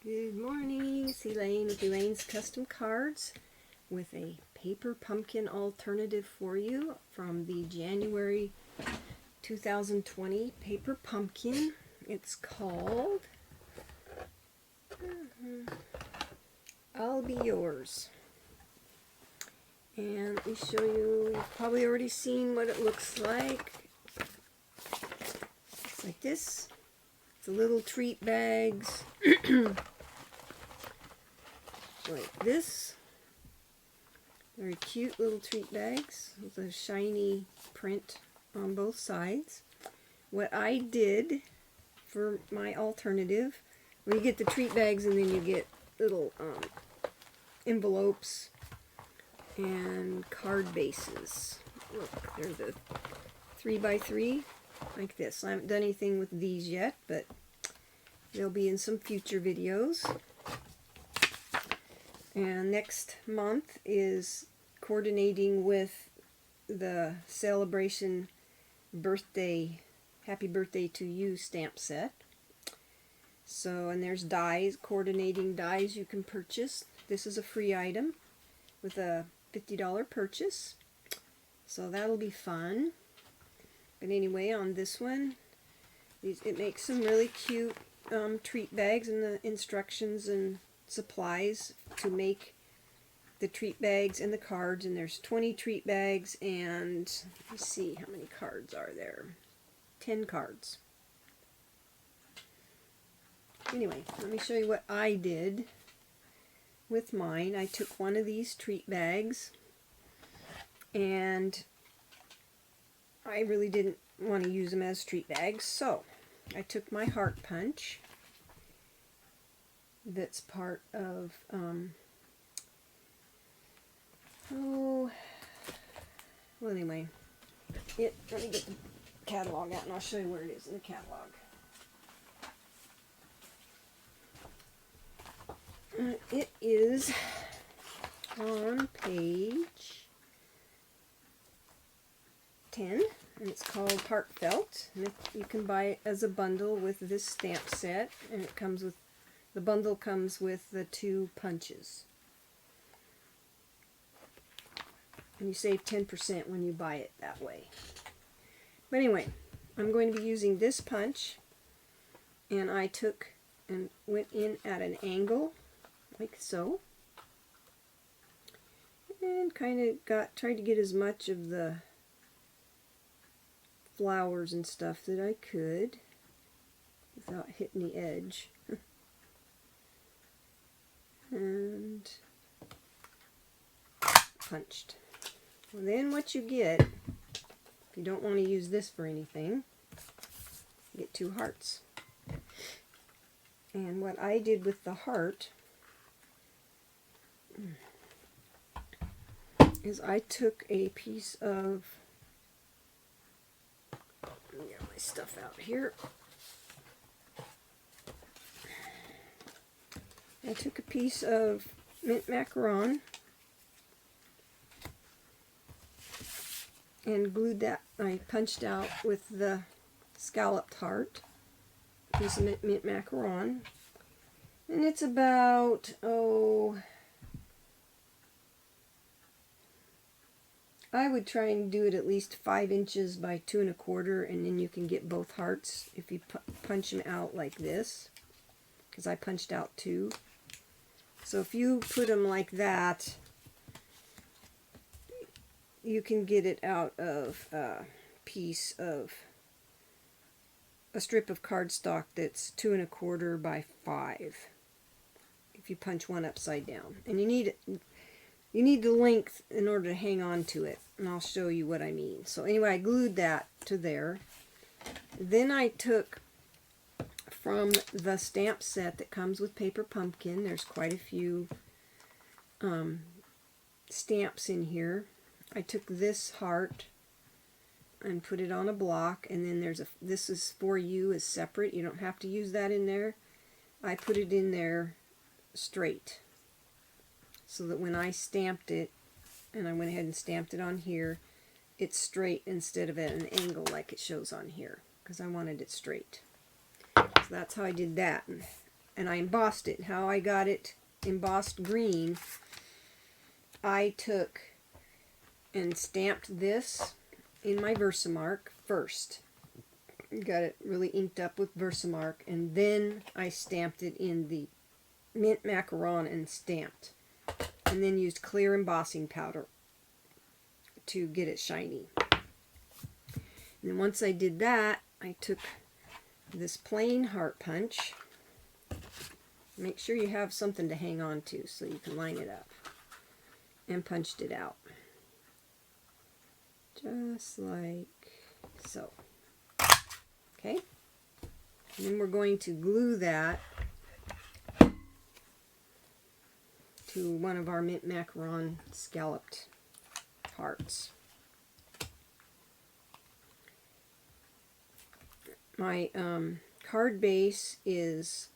Good morning, it's Elaine with Elaine's Custom Cards with a paper pumpkin alternative for you from the January 2020 paper pumpkin. It's called I'll Be Yours. And let me show you, you've probably already seen what it looks like. It's like this. It's a little treat bags. Like this. Very cute little treat bags with a shiny print on both sides. What I did for my alternative, when you get the treat bags and then you get little envelopes and card bases. Look, they're the 3x3 like this. I haven't done anything with these yet, but they'll be in some future videos. And next month is coordinating with the celebration birthday, happy birthday to you stamp set. So, and there's dies, coordinating dies you can purchase. This is a free item with a $50 purchase. So that'll be fun. But anyway, on this one, it makes some really cute treat bags, and the instructions and supplies to make the treat bags and the cards, and there's 20 treat bags, and let me see how many cards are there. 10 cards. Anyway, let me show you what I did with mine. I took one of these treat bags, and I really didn't want to use them as treat bags, so I took my heart punch that's part of well anyway, let me get the catalog out and I'll show you where it is in the catalog. It is on page 10, and it's called Heartfelt, and you can buy it as a bundle with this stamp set, and it comes with, the bundle comes with the 2 punches. And you save 10% when you buy it that way. But anyway, I'm going to be using this punch, and I took and went in at an angle like so, and kind of tried to get as much of the flowers and stuff that I could without hitting the edge. And punched. Well, then what you get, if you don't want to use this for anything, you get 2 hearts. And what I did with the heart is I took a piece of, let me get my stuff out here. I took a piece of mint macaron and glued that. I punched out with the scalloped heart, a piece of mint macaron, and it's about, I would try and do it at least 5 inches by 2 1/4, and then you can get both hearts if you punch them out like this, because I punched out 2. So if you put them like that, you can get it out of a piece of, a strip of cardstock that's 2 1/4 by 5. If you punch one upside down, and you need the length in order to hang on to it, and I'll show you what I mean. So anyway, I glued that to there. Then I took from the stamp set that comes with Paper Pumpkin, there's quite a few stamps in here. I took this heart and put it on a block, and then there's this is for you is separate. You don't have to use that in there. I put it in there straight, so that when I stamped it, and I went ahead and stamped it on here, it's straight instead of at an angle like it shows on here, because I wanted it straight. So that's how I did that. and I embossed it. How I got it embossed green, I took and stamped this in my Versamark first. Got it really inked up with Versamark, and then I stamped it in the mint macaron and stamped, and then used clear embossing powder to get it shiny. And then once I did that, I took this plain heart punch. Make sure you have something to hang on to so you can line it up, and punched it out just like so. Okay, and then we're going to glue that to one of our mint macaron scalloped hearts. My card base is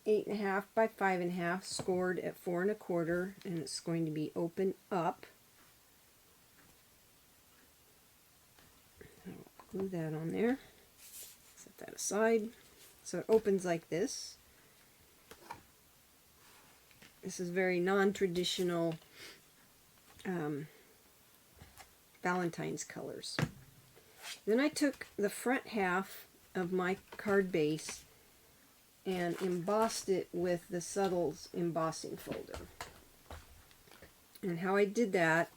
8.5 by 5.5, scored at 4 1/4, and it's going to be open up. I'll glue that on there. Set that aside. So it opens like this. This is very non-traditional Valentine's colors. Then I took the front half of my card base and embossed it with the Subtles embossing folder. And how I did that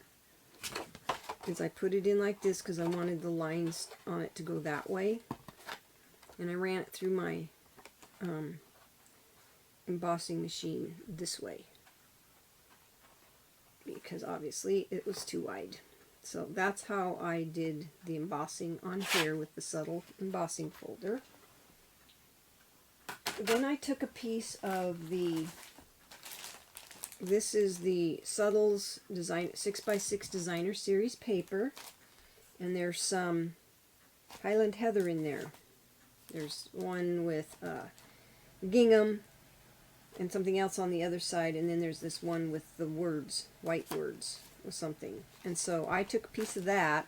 is I put it in like this because I wanted the lines on it to go that way. And I ran it through my embossing machine this way, because obviously it was too wide. So that's how I did the embossing on here with the Subtle embossing folder. Then I took a piece of this is the Subtles design 6x6 designer series paper, and there's some Highland Heather in there. There's one with gingham and something else on the other side, and then there's this one with the words, white words or something. And so I took a piece of that,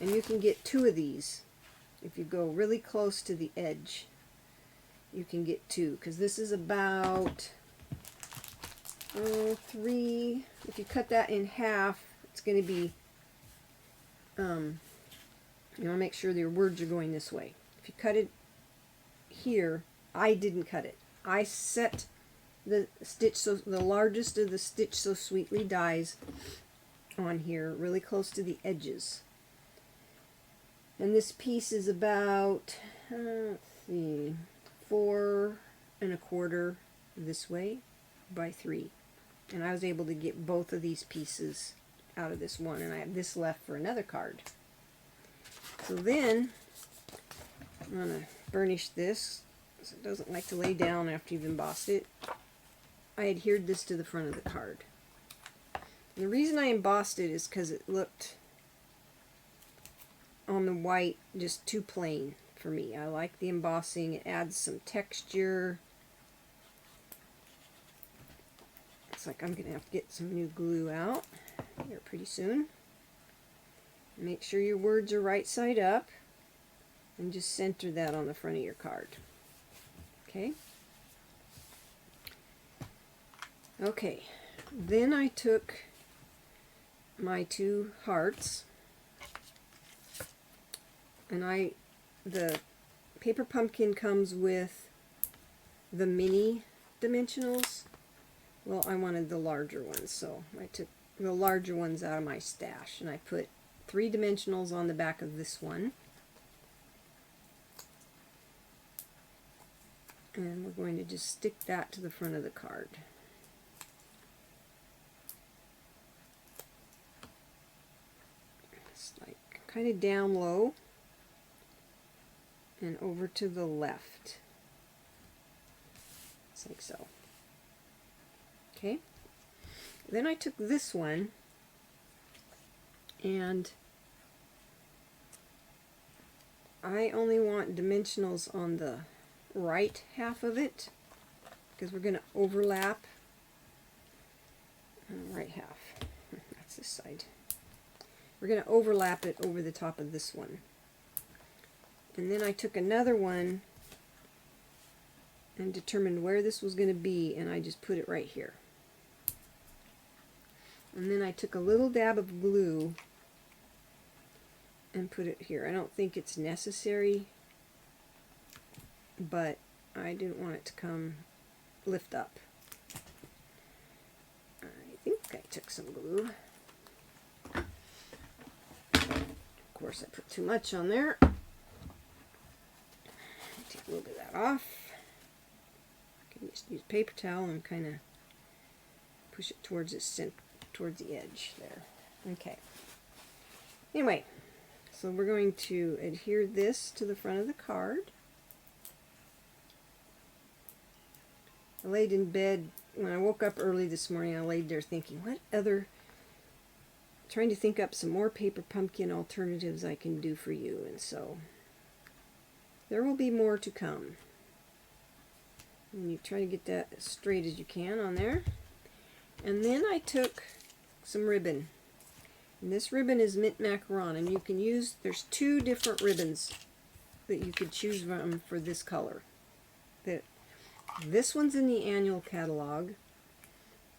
and you can get 2 of these. If you go really close to the edge, you can get 2, because this is about 3. If you cut that in half, it's going to be, you want to make sure that your words are going this way. If you cut it here, I didn't cut it. I set the largest of the Stitch So Sweetly dies on here, really close to the edges. And this piece is about, let's see, 4 1/4 this way by 3. And I was able to get both of these pieces out of this one, and I have this left for another card. So then I'm going to burnish this so it doesn't like to lay down after you've embossed it. I adhered this to the front of the card. And the reason I embossed it is because it looked on the white just too plain for me. I like the embossing. It adds some texture. It's like I'm going to have to get some new glue out here pretty soon. Make sure your words are right side up, and just center that on the front of your card. Okay? Okay, then I took my 2 hearts, and the paper pumpkin comes with the mini dimensionals. Well, I wanted the larger ones, so I took the larger ones out of my stash, and I put 3 dimensionals on the back of this one. And we're going to just stick that to the front of the card. It's like kind of down low and over to the left. Just like so. Okay. Then I took this one and I only want dimensionals on the right half of it because we're going to overlap. Right half. That's this side. We're going to overlap it over the top of this one. And then I took another one and determined where this was going to be, and I just put it right here. And then I took a little dab of glue and put it here. I don't think it's necessary, but I didn't want it to lift up. I think I took some glue. Of course, I put too much on there. Take a little bit of that off. I can just use a paper towel and kind of push it towards the edge there. Okay. Anyway, so we're going to adhere this to the front of the card. I laid in bed, when I woke up early this morning, I laid there thinking, trying to think up some more paper pumpkin alternatives I can do for you, and so there will be more to come. And you try to get that as straight as you can on there. And then I took some ribbon. And this ribbon is mint macaron, and you can use, there's 2 different ribbons that you could choose from for this color. This one's in the annual catalog,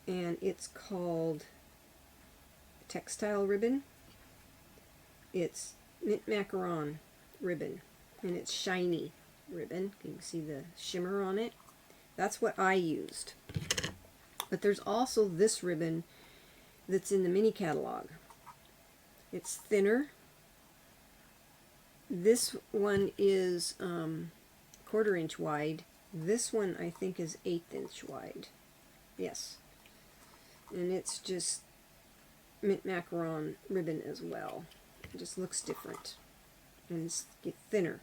and it's called textile ribbon. It's mint macaron ribbon, and it's shiny ribbon. You can see the shimmer on it. That's what I used. But there's also this ribbon that's in the mini catalog. It's thinner. This one is 1/4 inch wide. This one I think is 1/8 inch wide. Yes. And it's just mint macaron ribbon as well. It just looks different. And it's thinner.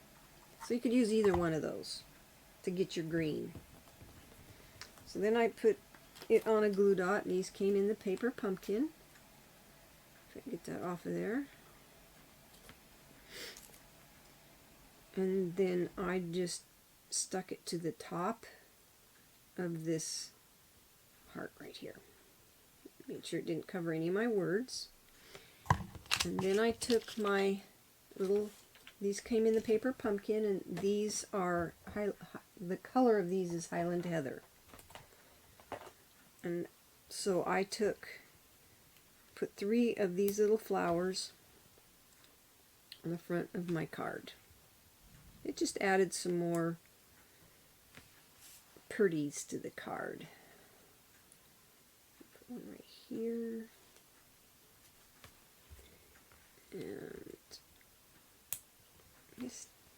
So you could use either one of those to get your green. So then I put it on a glue dot, and these came in the paper pumpkin. If I can get that off of there. And then I just stuck it to the top of this heart right here. Made sure it didn't cover any of my words. And then I took my these came in the paper pumpkin, and these are, the color of these is Highland Heather. And so I put 3 of these little flowers on the front of my card. It just added some more pretties to the card. Put one right here. And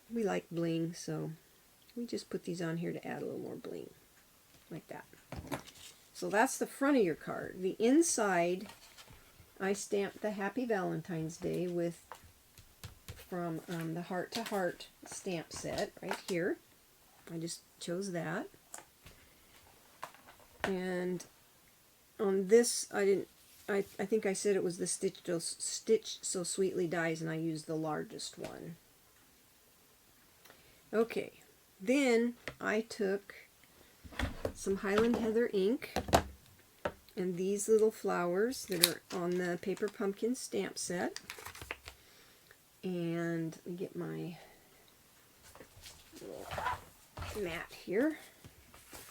we like bling, so we just put these on here to add a little more bling. Like that. So that's the front of your card. The inside, I stamped the Happy Valentine's Day from the Heart to Heart stamp set right here. I just chose that. And on this, I think I said it was the Stitch So Sweetly Dies, and I used the largest one. Okay, then I took some Highland Heather ink and these little flowers that are on the paper pumpkin stamp set. And let me get my little mat here.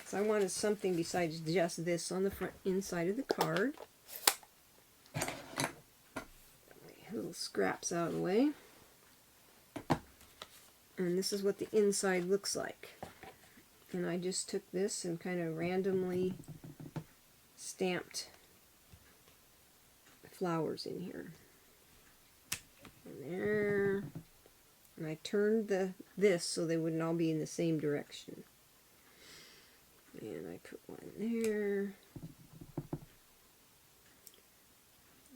So I wanted something besides just this on the front inside of the card. Little scraps out of the way. And this is what the inside looks like. And I just took this and kind of randomly stamped flowers in here. And there. And I turned this so they wouldn't all be in the same direction. And I put one there.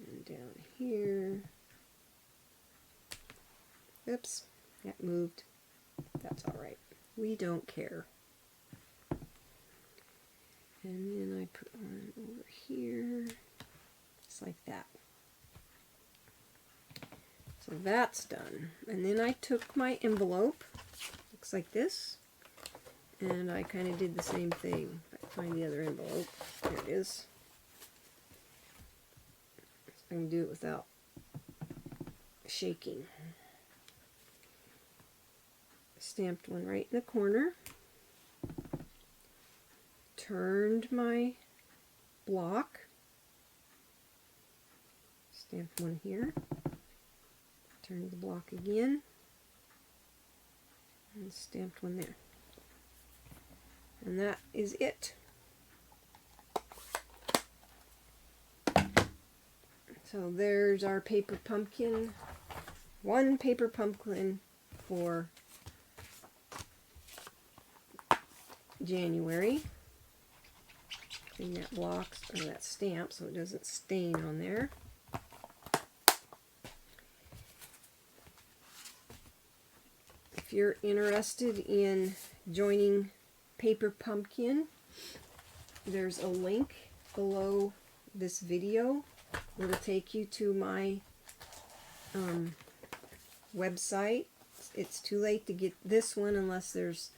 And down here. Oops, that moved. That's alright. We don't care. And then I put one over here. Just like that. So that's done. And then I took my envelope. Looks like this. And I kind of did the same thing. If I find the other envelope. There it is. I can do it without shaking. Stamped one right in the corner. turned my block, stamped one here, turned the block again, and stamped one there. And that is it. So there's our paper pumpkin. One paper pumpkin for January. Clean that block or that stamp so it doesn't stain on there. If you're interested in joining Paper Pumpkin, there's a link below this video. It'll take you to my website. It's too late to get this one unless there's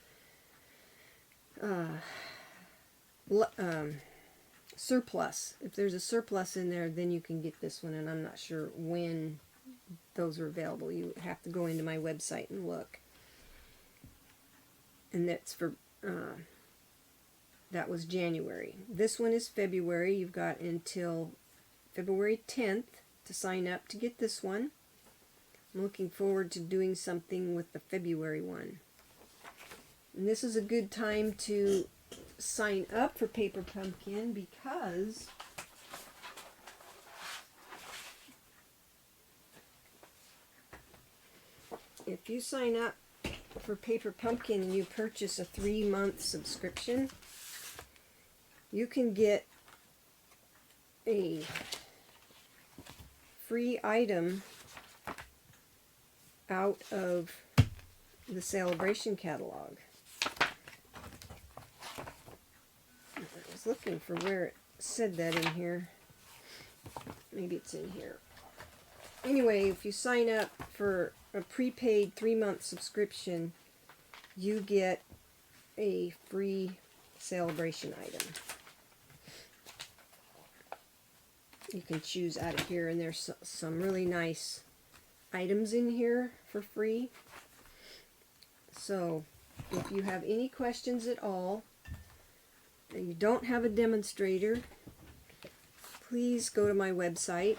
surplus. If there's a surplus in there, then you can get this one, and I'm not sure when those are available. You have to go into my website and look. And that's for that was January. This one is February. You've got until February 10th to sign up to get this one. I'm looking forward to doing something with the February one. And this is a good time to sign up for Paper Pumpkin because if you sign up for Paper Pumpkin and you purchase a 3-month subscription, you can get a free item out of the celebration catalog. I was looking for where it said that in here. Maybe it's in here. Anyway, if you sign up for a prepaid 3-month subscription, you get a free celebration item. You can choose out of here, and there's some really nice items in here for free. So if you have any questions at all and you don't have a demonstrator, please go to my website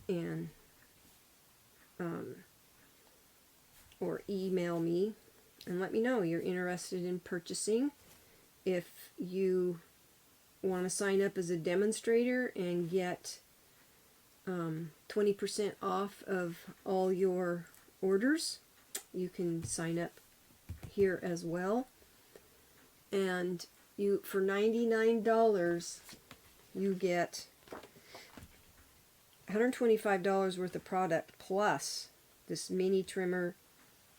and or email me and let me know you're interested in purchasing. If you want to sign up as a demonstrator and get 20% off of all your orders, you can sign up here as well. And you, for $99, you get $125 worth of product plus this mini trimmer,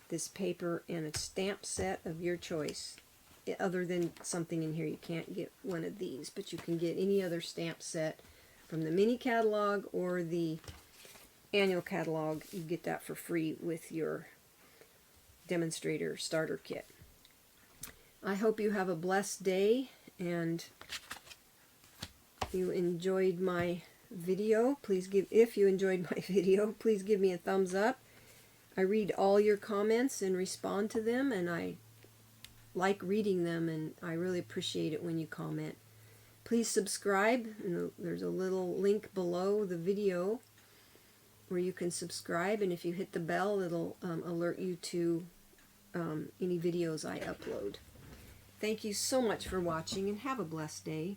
this paper, and a stamp set of your choice. Other than something in here, you can't get one of these, but you can get any other stamp set from the mini catalog or the annual catalog. You get that for free with your demonstrator starter kit. I hope you have a blessed day and you enjoyed my video. If you enjoyed my video, please give me a thumbs up. I read all your comments and respond to them, and I like reading them, and I really appreciate it when you comment. Please subscribe, and there's a little link below the video where you can subscribe, and if you hit the bell, it'll alert you to any videos I upload. Thank you so much for watching, and have a blessed day.